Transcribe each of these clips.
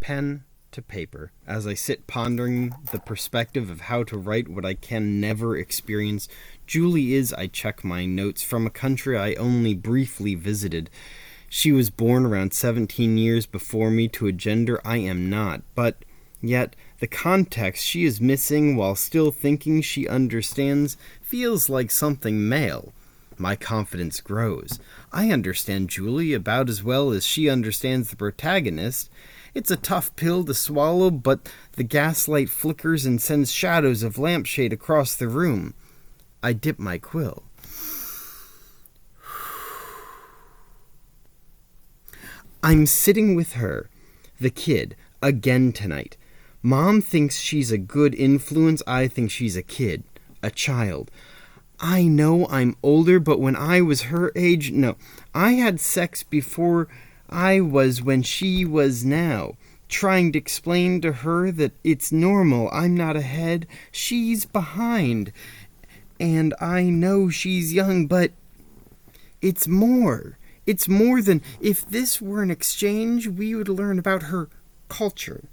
pen to paper, as I sit pondering the perspective of how to write what I can never experience. Julie is, I check my notes, from a country I only briefly visited. She was born around 17 years before me to a gender I am not, but yet the context she is missing while still thinking she understands feels like something male. My confidence grows. I understand Julie about as well as she understands the protagonist. It's a tough pill to swallow, but the gaslight flickers and sends shadows of lampshade across the room. I dip my quill. I'm sitting with her, the kid, again tonight. Mom thinks she's a good influence. I think she's a kid, a child. I know I'm older, but when I was her age, no. I had sex before I was when she was now. Trying to explain to her that it's normal. I'm not ahead. She's behind. And I know she's young, but it's more. It's more than, if this were an exchange, we would learn about her culture.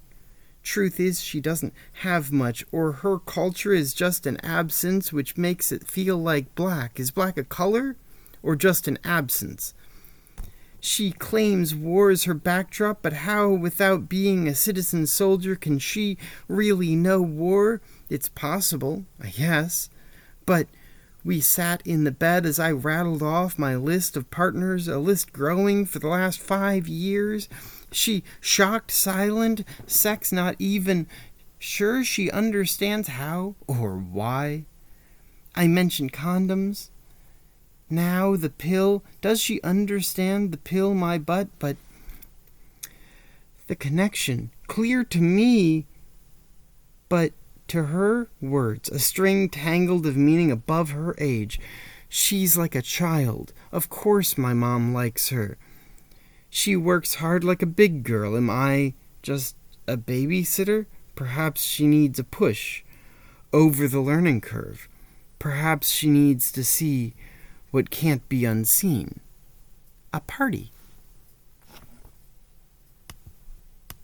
Truth is, she doesn't have much, or her culture is just an absence which makes it feel like black. Is black a color, or just an absence? She claims war is her backdrop, but how, without being a citizen soldier, can she really know war? It's possible, I guess. But we sat in the bed as I rattled off my list of partners, a list growing for the last 5 years. She shocked, silent, sex not even sure she understands how or why. I mentioned condoms. Now the pill. Does she understand the pill, my butt? But the connection, clear to me, but to her, words, a string tangled of meaning above her age. She's like a child. Of course my mom likes her. She works hard like a big girl. Am I just a babysitter? Perhaps she needs a push over the learning curve. Perhaps she needs to see what can't be unseen. A party.